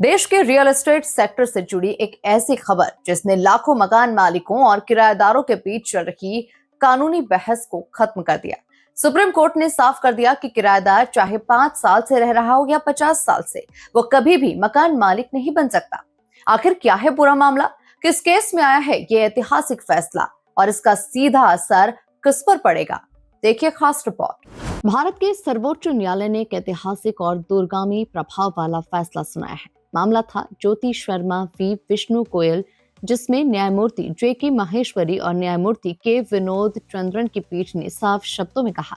देश के real estate sector से जुड़ी एक ऐसी खबर जिसने लाखों मकान मालिकों और किराएदारों के बीच चल रही कानूनी बहस को खत्म कर दिया। सुप्रीम कोर्ट ने साफ कर दिया कि किराएदार चाहे 5 साल से रह रहा हो या 50 साल से, वो कभी भी मकान मालिक नहीं बन सकता। आखिर क्या है पूरा मामला, किस केस में आया है ये ऐतिहासिक फैसला और इसका सीधा असर किस पर पड़ेगा, देखिए खास रिपोर्ट। भारत के सर्वोच्च न्यायालय ने एक ऐतिहासिक और दूरगामी प्रभाव वाला फैसला सुनाया है। मामला था ज्योति शर्मा वी विष्णु गोयल, जिसमें न्यायमूर्ति जे.के. माहेश्वरी और न्यायमूर्ति के विनोद चंद्रन की पीठ ने साफ शब्दों में कहा,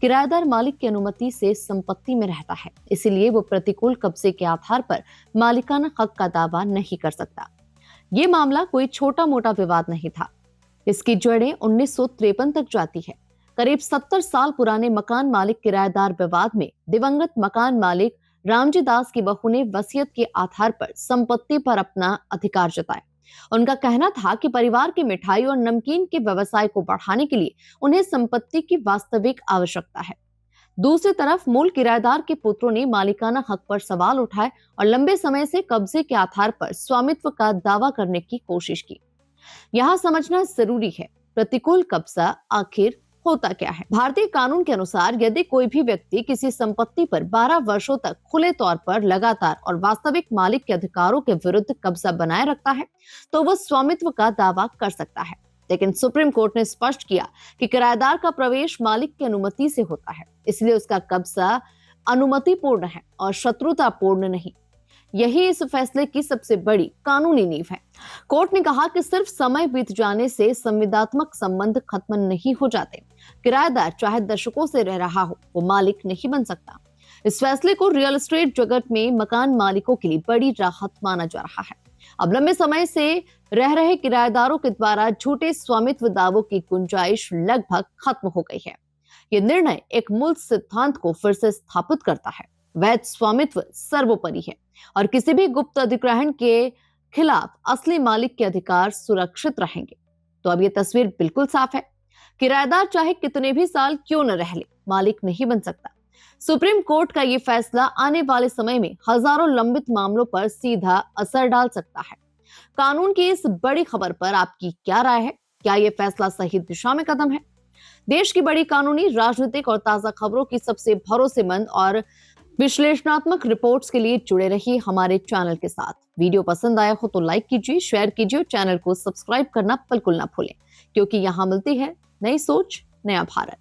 किराएदार मालिक की अनुमति से संपत्ति में रहता है, इसीलिए वो प्रतिकूल कब्जे के आधार पर मालिकाना हक का दावा नहीं कर सकता। ये मामला कोई छोटा मोटा विवाद नहीं था। इसकी जड़ें 1953 तक जाती है। करीब 70 साल पुराने मकान मालिक किराएदार विवाद में दिवंगत मकान मालिक रामजी दास की बहू ने वसीयत के आधार पर संपत्ति पर अपना अधिकार जताया। उनका कहना था कि परिवार की मिठाई और नमकीन के व्यवसाय को बढ़ाने के लिए उन्हें संपत्ति की वास्तविक आवश्यकता है। दूसरी तरफ मूल किराएदार के पुत्रों ने मालिकाना हक पर सवाल उठाए और लंबे समय से कब्जे के आधार पर स्वामित्व का दावा करने की कोशिश की। यहाँ समझना जरूरी है, प्रतिकूल कब्जा आखिर होता क्या है। भारतीय कानून के अनुसार यदि कोई भी व्यक्ति किसी संपत्ति पर 12 वर्षों तक खुले तौर पर लगातार और वास्तविक मालिक के अधिकारों के विरुद्ध कब्जा बनाए रखता है, तो वह स्वामित्व का दावा कर सकता है। लेकिन सुप्रीम कोर्ट ने स्पष्ट किया कि किराएदार का प्रवेश मालिक की अनुमति से होता है, इसलिए उसका कब्जा अनुमतिपूर्ण है और शत्रुतापूर्ण नहीं। यही इस फैसले की सबसे बड़ी कानूनी नींव है। कोर्ट ने कहा कि सिर्फ समय बीत जाने से संविदात्मक संबंध खत्म नहीं हो जाते। किराएदार चाहे दशकों से रह रहा हो, वो मालिक नहीं बन सकता। इस फैसले को रियल एस्टेट जगत में मकान मालिकों के लिए बड़ी राहत माना जा रहा है। अब लंबे समय से रह रहे किराएदारों के द्वारा झूठे स्वामित्व दावों की गुंजाइश लगभग खत्म हो गई है। ये निर्णय एक मूल सिद्धांत को फिर से स्थापित करता है, वैध स्वामित्व सर्वोपरि है और किसी भी गुप्त अधिग्रहण के खिलाफ असली मालिक के अधिकार सुरक्षित रहेंगे। तो अब ये तस्वीर बिल्कुल साफ है, किराएदार चाहे कितने भी साल क्यों न रह ले, मालिक नहीं बन सकता। सुप्रीम कोर्ट का ये फैसला आने वाले समय में हजारों लंबित मामलों पर सीधा असर डाल सकता है। कानून की इस बड़ी खबर पर आपकी क्या राय है? क्या ये फैसला सही दिशा में कदम है? देश की बड़ी कानूनी, राजनीतिक और ताजा खबरों की सबसे भरोसेमंद और विश्लेषणात्मक रिपोर्ट्स के लिए जुड़े रहिए हमारे चैनल के साथ। वीडियो पसंद आया हो तो लाइक कीजिए, शेयर कीजिए और चैनल को सब्सक्राइब करना बिल्कुल ना भूलें, क्योंकि यहाँ मिलती है नई सोच, नया भारत।